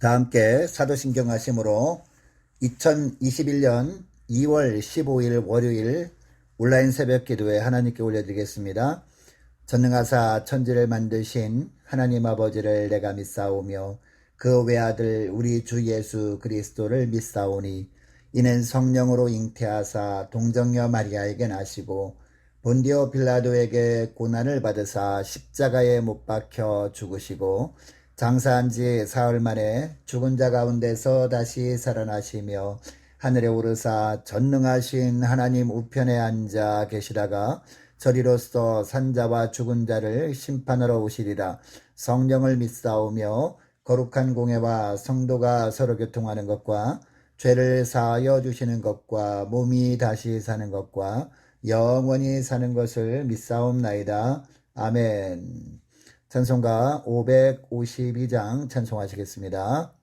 다 함께 사도신경 하심으로 2021년 2월 15일 월요일 온라인 새벽 기도에 하나님께 올려드리겠습니다. 전능하사 천지를 만드신 하나님 아버지를 내가 믿사오며 그 외아들 우리 주 예수 그리스도를 믿사오니 이는 성령으로 잉태하사 동정녀 마리아에게 나시고 본디오 빌라도에게 고난을 받으사 십자가에 못 박혀 죽으시고 장사한 지 사흘 만에 죽은 자 가운데서 다시 살아나시며 하늘에 오르사 전능하신 하나님 우편에 앉아 계시다가 저리로서 산자와 죽은 자를 심판하러 오시리라. 성령을 믿사오며 거룩한 공회와 성도가 서로 교통하는 것과 죄를 사하여 주시는 것과 몸이 다시 사는 것과 영원히 사는 것을 믿사옵나이다. 아멘. 찬송가 552장 찬송하시겠습니다.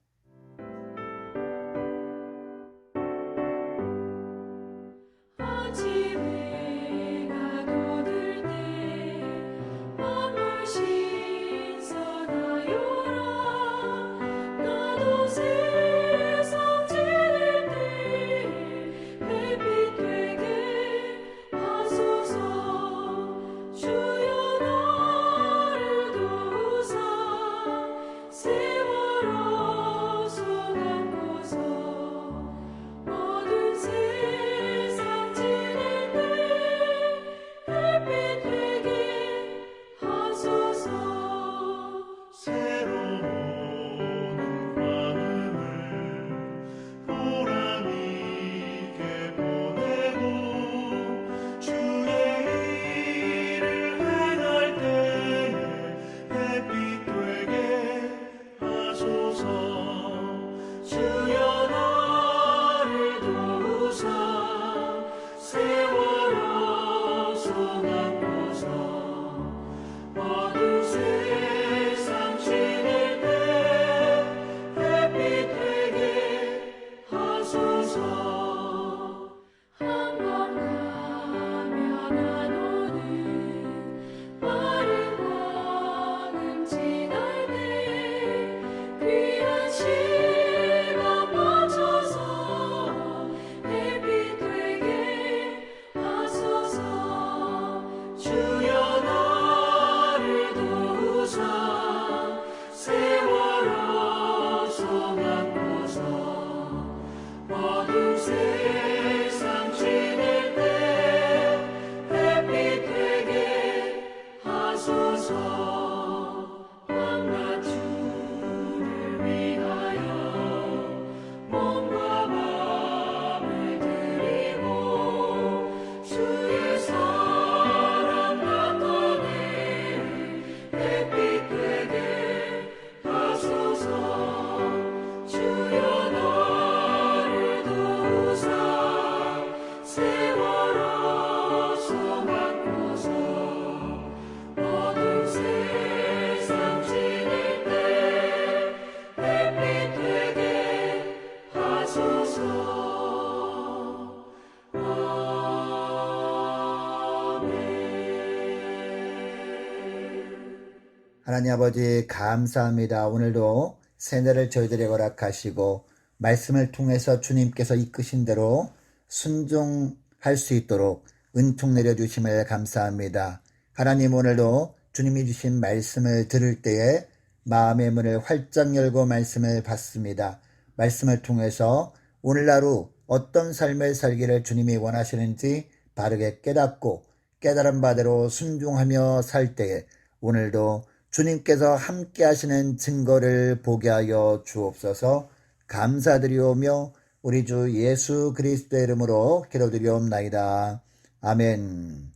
하나님 아버지 감사합니다. 오늘도 새날을 저희들에게 허락하시고 말씀을 통해서 주님께서 이끄신 대로 순종할 수 있도록 은총 내려주심을 감사합니다. 하나님 오늘도 주님이 주신 말씀을 들을 때에 마음의 문을 활짝 열고 말씀을 받습니다. 말씀을 통해서 오늘 하루 어떤 삶을 살기를 주님이 원하시는지 바르게 깨닫고 깨달은 바대로 순종하며 살 때에 오늘도 주님께서 함께 하시는 증거를 보게 하여 주옵소서. 감사드리오며 우리 주 예수 그리스도의 이름으로 기도드리옵나이다. 아멘.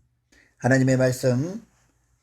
하나님의 말씀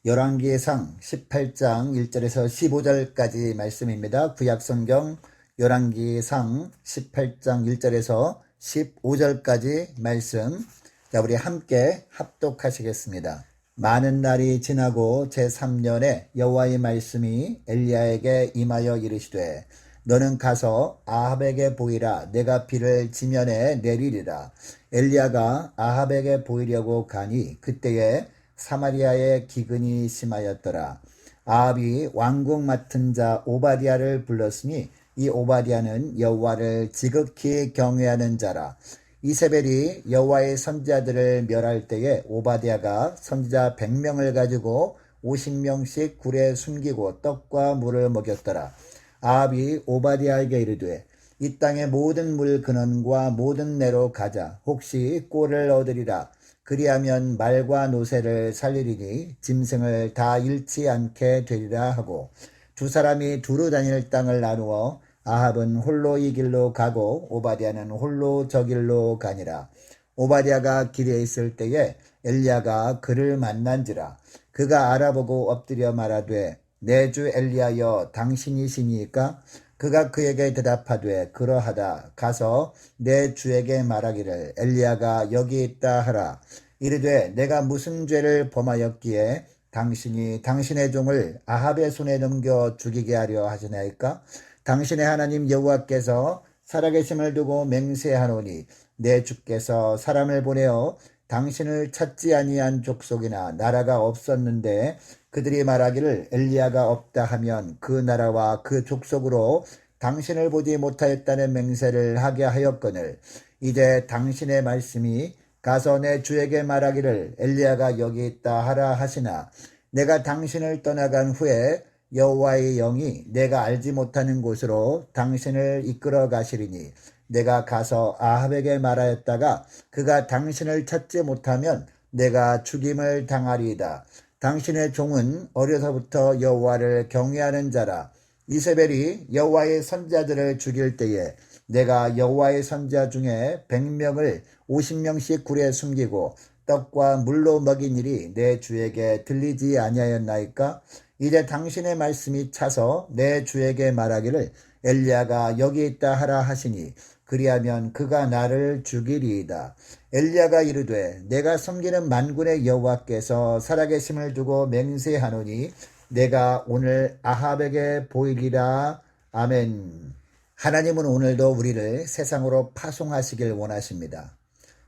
열왕기상 18장 1절에서 15절까지 말씀입니다. 구약성경 열왕기상 18장 1절에서 15절까지 말씀. 자, 우리 함께 합독하시겠습니다. 많은 날이 지나고 제3년에 여호와의 말씀이 엘리야에게 임하여 이르시되 너는 가서 아합에게 보이라. 내가 비를 지면에 내리리라. 엘리야가 아합에게 보이려고 가니 그때에 사마리아에 기근이 심하였더라. 아합이 왕궁 맡은 자 오바댜를 불렀으니 이 오바댜는 여호와를 지극히 경외하는 자라. 이세벨이 여호와의 선지자들을 멸할 때에 오바댜가 선지자 100명을 가지고 50명씩 굴에 숨기고 떡과 물을 먹였더라. 아합이 오바댜에게 이르되 이 땅의 모든 물 근원과 모든 내로 가자. 혹시 꼴을 얻으리라. 그리하면 말과 노새를 살리리니 짐승을 다 잃지 않게 되리라 하고, 두 사람이 두루 다닐 땅을 나누어 아합은 홀로 이 길로 가고 오바댜는 홀로 저 길로 가니라. 오바댜가 길에 있을 때에 엘리야가 그를 만난지라. 그가 알아보고 엎드려 말하되 내 주 엘리야여 당신이시니까? 그가 그에게 대답하되 그러하다. 가서 내 주에게 말하기를 엘리야가 여기 있다 하라. 이르되 내가 무슨 죄를 범하였기에 당신이 당신의 종을 아합의 손에 넘겨 죽이게 하려 하시나이까? 당신의 하나님 여호와께서 살아계심을 두고 맹세하노니 내 주께서 사람을 보내어 당신을 찾지 아니한 족속이나 나라가 없었는데 그들이 말하기를 엘리야가 없다 하면 그 나라와 그 족속으로 당신을 보지 못하였다는 맹세를 하게 하였거늘 이제 당신의 말씀이 가서 내 주에게 말하기를 엘리야가 여기 있다 하라 하시나 내가 당신을 떠나간 후에 여호와의 영이 내가 알지 못하는 곳으로 당신을 이끌어 가시리니 내가 가서 아합에게 말하였다가 그가 당신을 찾지 못하면 내가 죽임을 당하리이다. 당신의 종은 어려서부터 여호와를 경외하는 자라. 이세벨이 여호와의 선지자들을 죽일 때에 내가 여호와의 선지자 중에 100명을 50명씩 굴에 숨기고 떡과 물로 먹인 일이 내 주에게 들리지 아니하였나이까? 이제 당신의 말씀이 차서 내 주에게 말하기를 엘리야가 여기 있다 하라 하시니 그리하면 그가 나를 죽이리이다. 엘리야가 이르되 내가 섬기는 만군의 여호와께서 살아계심을 두고 맹세하노니 내가 오늘 아합에게 보이리라. 아멘. 하나님은 오늘도 우리를 세상으로 파송하시길 원하십니다.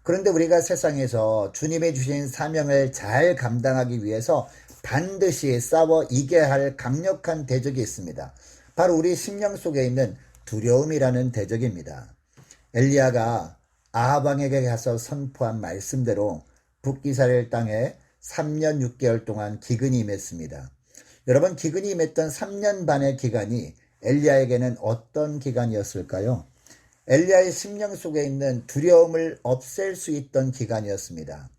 그런데 우리가 세상에서 주님이 주신 사명을 잘 감당하기 위해서 반드시 싸워 이겨야 할 강력한 대적이 있습니다. 바로 우리 심령 속에 있는 두려움이라는 대적입니다. 엘리야가 아합 왕에게 가서 선포한 말씀대로 북이스라엘 땅에 3년 6개월 동안 기근이 임했습니다. 여러분, 기근이 임했던 3년 반의 기간이 엘리야에게는 어떤 기간이었을까요? 엘리야의 심령 속에 있는 두려움을 없앨 수 있던 기간이었습니다.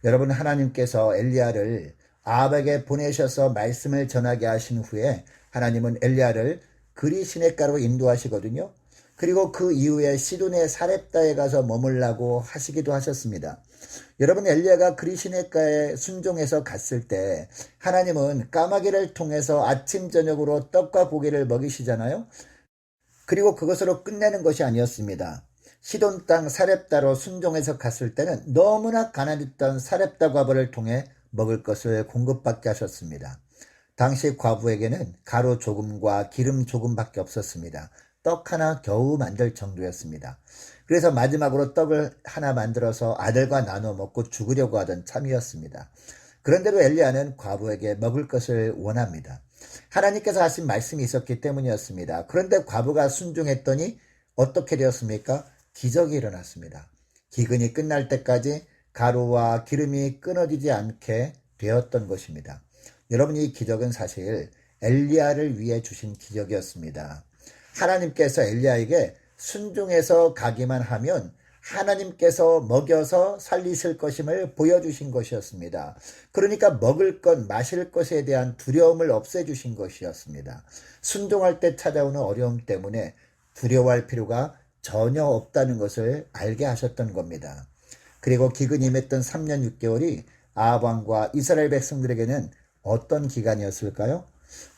여러분, 하나님께서 엘리야를 아합에게 보내셔서 말씀을 전하게 하신 후에 하나님은 엘리야를 그리 시냇가로 인도하시거든요. 그리고 그 이후에 시돈의 사렙다에 가서 머물라고 하시기도 하셨습니다. 여러분, 엘리야가 그리 시냇가에 순종해서 갔을 때 하나님은 까마귀를 통해서 아침 저녁으로 떡과 고기를 먹이시잖아요. 그리고 그것으로 끝내는 것이 아니었습니다. 시돈 땅 사렙다로 순종해서 갔을 때는 너무나 가난했던 사렙다 과부를 통해 먹을 것을 공급받게 하셨습니다. 당시 과부에게는 가루 조금과 기름 조금밖에 없었습니다. 떡 하나 겨우 만들 정도였습니다. 그래서 마지막으로 떡을 하나 만들어서 아들과 나눠 먹고 죽으려고 하던 참이었습니다. 그런데도 엘리야는 과부에게 먹을 것을 원합니다. 하나님께서 하신 말씀이 있었기 때문이었습니다. 그런데 과부가 순종했더니 어떻게 되었습니까? 기적이 일어났습니다. 기근이 끝날 때까지 가루와 기름이 끊어지지 않게 되었던 것입니다. 여러분, 이 기적은 사실 엘리야를 위해 주신 기적이었습니다. 하나님께서 엘리야에게 순종해서 가기만 하면 하나님께서 먹여서 살리실 것임을 보여주신 것이었습니다. 그러니까 먹을 것, 마실 것에 대한 두려움을 없애주신 것이었습니다. 순종할 때 찾아오는 어려움 때문에 두려워할 필요가 전혀 없다는 것을 알게 하셨던 겁니다. 그리고 기근이 임했던 3년 6개월이 아합 왕과 이스라엘 백성들에게는 어떤 기간이었을까요?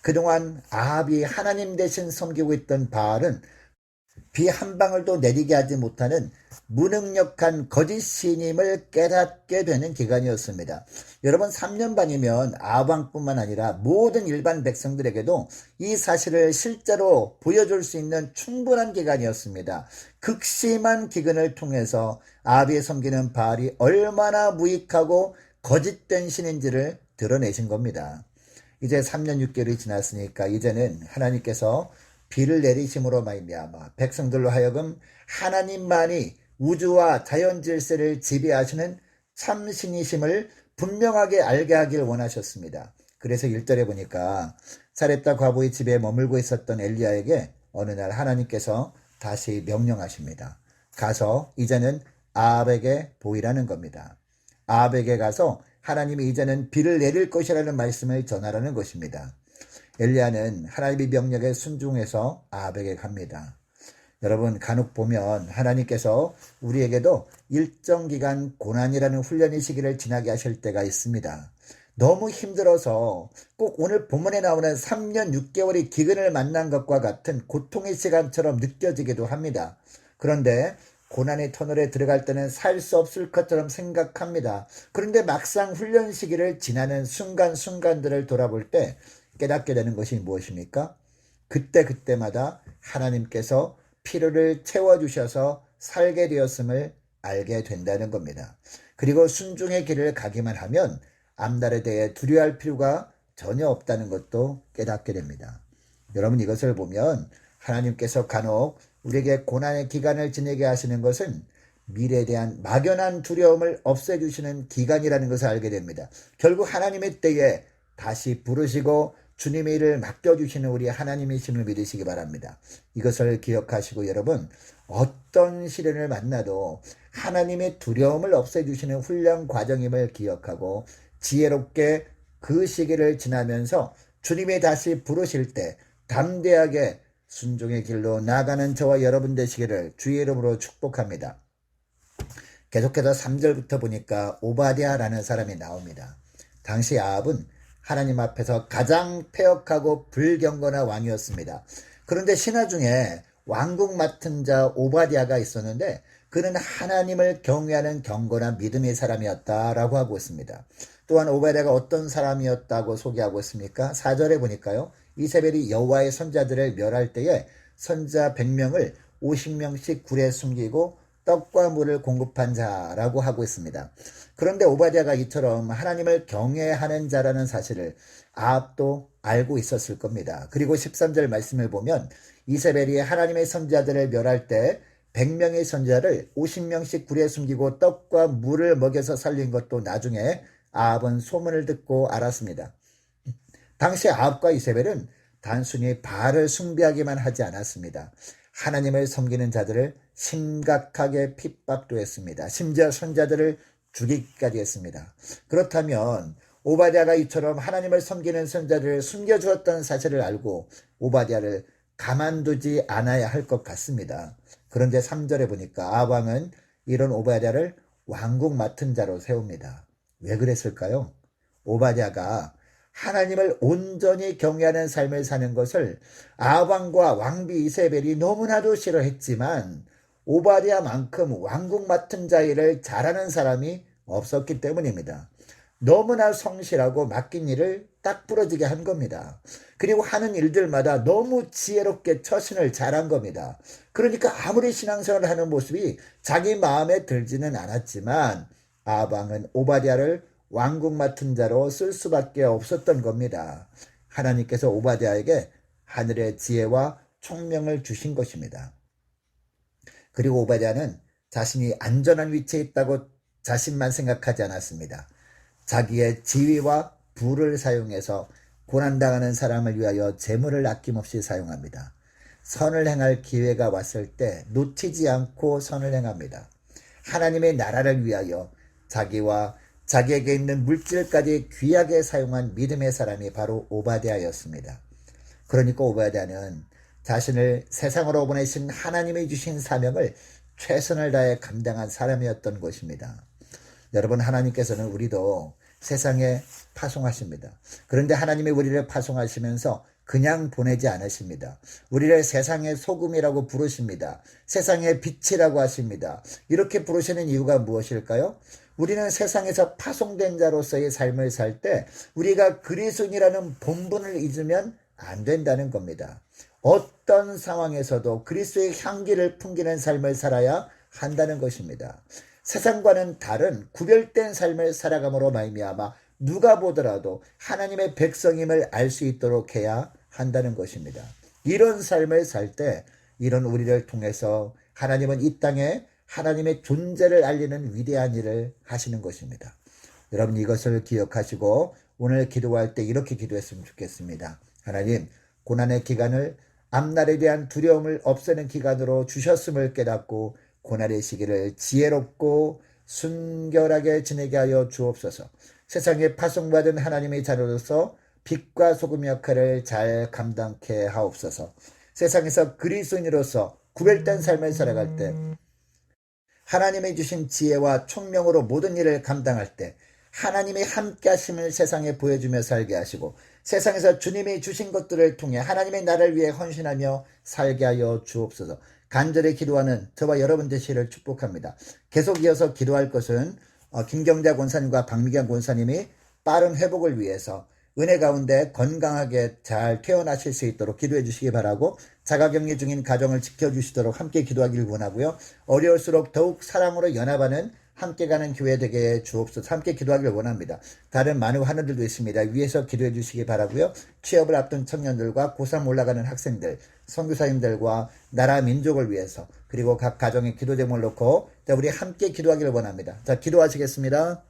그동안 아합이 하나님 대신 섬기고 있던 바알은 비 한 방울도 내리게 하지 못하는 무능력한 거짓 신임을 깨닫게 되는 기간이었습니다. 여러분, 3년 반이면 아합 왕뿐만 아니라 모든 일반 백성들에게도 이 사실을 실제로 보여줄 수 있는 충분한 기간이었습니다. 극심한 기근을 통해서 아합이 섬기는 바알이 얼마나 무익하고 거짓된 신인지를 드러내신 겁니다. 이제 3년 6개월이 지났으니까 이제는 하나님께서 비를 내리심으로 말미암아 백성들로 하여금 하나님만이 우주와 자연 질서를 지배하시는 참신이심을 분명하게 알게 하길 원하셨습니다. 그래서 1절에 보니까 사렙다 과부의 집에 머물고 있었던 엘리야에게 어느 날 하나님께서 다시 명령하십니다. 가서 이제는 아합에게 보이라는 겁니다. 아합에게 가서 하나님이 이제는 비를 내릴 것이라는 말씀을 전하라는 것입니다. 엘리야는 하나님의 명령에 순종해서 아합에게 갑니다. 여러분, 간혹 보면 하나님께서 우리에게도 일정 기간 고난이라는 훈련의 시기를 지나게 하실 때가 있습니다. 너무 힘들어서 꼭 오늘 본문에 나오는 3년 6개월의 기근을 만난 것과 같은 고통의 시간처럼 느껴지기도 합니다. 그런데 고난의 터널에 들어갈 때는 살 수 없을 것처럼 생각합니다. 그런데 막상 훈련 시기를 지나는 순간순간들을 돌아볼 때 깨닫게 되는 것이 무엇입니까? 그때마다 하나님께서 필요를 채워주셔서 살게 되었음을 알게 된다는 겁니다. 그리고 순종의 길을 가기만 하면 앞날에 대해 두려워할 필요가 전혀 없다는 것도 깨닫게 됩니다. 여러분, 이것을 보면 하나님께서 간혹 우리에게 고난의 기간을 지내게 하시는 것은 미래에 대한 막연한 두려움을 없애주시는 기간이라는 것을 알게 됩니다. 결국 하나님의 때에 다시 부르시고 주님의 일을 맡겨주시는 우리 하나님이심을 믿으시기 바랍니다. 이것을 기억하시고 여러분, 어떤 시련을 만나도 하나님의 두려움을 없애주시는 훈련 과정임을 기억하고 지혜롭게 그 시기를 지나면서 주님이 다시 부르실 때 담대하게 순종의 길로 나아가는 저와 여러분 되시기를 주의 이름으로 축복합니다. 계속해서 3절부터 보니까 오바댜라는 사람이 나옵니다. 당시 아합은 하나님 앞에서 가장 패역하고 불경건한 왕이었습니다. 그런데 신하 중에 왕국 맡은 자 오바댜가 있었는데 그는 하나님을 경외하는 경건한 믿음의 사람이었다라고 하고 있습니다. 또한 오바댜가 어떤 사람이었다고 소개하고 있습니까? 4절에 보니까요. 이세벨이 여호와의 선자들을 멸할 때에 선자 100명을 50명씩 굴에 숨기고 떡과 물을 공급한 자라고 하고 있습니다. 그런데 오바댜가 이처럼 하나님을 경외하는 자라는 사실을 아합도 알고 있었을 겁니다. 그리고 13절 말씀을 보면 이세벨이 하나님의 선자들을 멸할 때 100명의 선자를 50명씩 굴에 숨기고 떡과 물을 먹여서 살린 것도 나중에 아합은 소문을 듣고 알았습니다. 당시 아합과 이세벨은 단순히 바알을 숭배하기만 하지 않았습니다. 하나님을 섬기는 자들을 심각하게 핍박도 했습니다. 심지어 선자들을 죽이기까지 했습니다. 그렇다면 오바댜가 이처럼 하나님을 섬기는 선자들을 숨겨주었다는 사실을 알고 오바댜를 가만두지 않아야 할 것 같습니다. 그런데 3절에 보니까 아합 왕은 이런 오바댜를 왕국 맡은 자로 세웁니다. 왜 그랬을까요? 오바댜가 하나님을 온전히 경외하는 삶을 사는 것을 아합 왕과 왕비 이세벨이 너무나도 싫어했지만 오바댜만큼 왕국 맡은 자 일을 잘하는 사람이 없었기 때문입니다. 너무나 성실하고 맡긴 일을 딱 부러지게 한 겁니다. 그리고 하는 일들마다 너무 지혜롭게 처신을 잘한 겁니다. 그러니까 아무리 신앙생활을 하는 모습이 자기 마음에 들지는 않았지만 아합 왕은 오바댜를 왕국 맡은 자로 쓸 수밖에 없었던 겁니다. 하나님께서 오바댜에게 하늘의 지혜와 총명을 주신 것입니다. 그리고 오바댜는 자신이 안전한 위치에 있다고 자신만 생각하지 않았습니다. 자기의 지위와 부를 사용해서 고난당하는 사람을 위하여 재물을 아낌없이 사용합니다. 선을 행할 기회가 왔을 때 놓치지 않고 선을 행합니다. 하나님의 나라를 위하여 자기와 자기에게 있는 물질까지 귀하게 사용한 믿음의 사람이 바로 오바댜였습니다. 그러니까 오바댜는 자신을 세상으로 보내신 하나님이 주신 사명을 최선을 다해 감당한 사람이었던 것입니다. 여러분, 하나님께서는 우리도 세상에 파송하십니다. 그런데 하나님이 우리를 파송하시면서 그냥 보내지 않으십니다. 우리를 세상의 소금이라고 부르십니다. 세상의 빛이라고 하십니다. 이렇게 부르시는 이유가 무엇일까요? 우리는 세상에서 파송된 자로서의 삶을 살 때 우리가 그리스도인이라는 본분을 잊으면 안 된다는 겁니다. 어떤 상황에서도 그리스도의 향기를 풍기는 삶을 살아야 한다는 것입니다. 세상과는 다른 구별된 삶을 살아감으로 말미암아 누가 보더라도 하나님의 백성임을 알 수 있도록 해야 한다는 것입니다. 이런 삶을 살 때 이런 우리를 통해서 하나님은 이 땅에 하나님의 존재를 알리는 위대한 일을 하시는 것입니다. 여러분 이것을 기억하시고 오늘 기도할 때 이렇게 기도했으면 좋겠습니다. 하나님, 고난의 기간을 앞날에 대한 두려움을 없애는 기간으로 주셨음을 깨닫고 고난의 시기를 지혜롭고 순결하게 지내게 하여 주옵소서. 세상에 파송받은 하나님의 자녀로서 빛과 소금 역할을 잘 감당케 하옵소서. 세상에서 그리스도인으로서 구별된 삶을 살아갈 때 하나님이 주신 지혜와 총명으로 모든 일을 감당할 때 하나님의 함께 하심을 세상에 보여주며 살게 하시고 세상에서 주님이 주신 것들을 통해 하나님의 나라를 위해 헌신하며 살게 하여 주옵소서. 간절히 기도하는 저와 여러분 되시기를 축복합니다. 계속 이어서 기도할 것은 김경자 권사님과 박미경 권사님이 빠른 회복을 위해서 은혜 가운데 건강하게 잘 퇴원하실 수 있도록 기도해 주시기 바라고, 자가격리 중인 가정을 지켜주시도록 함께 기도하길 원하고요. 어려울수록 더욱 사랑으로 연합하는 함께 가는 교회 되게 주옵소서. 함께 기도하길 원합니다. 다른 많은 하늘들도 있습니다. 위에서 기도해 주시기 바라고요. 취업을 앞둔 청년들과 고3 올라가는 학생들, 선교사님들과 나라 민족을 위해서, 그리고 각 가정의 기도 제목을 놓고 우리 함께 기도하기를 원합니다. 자, 기도하시겠습니다.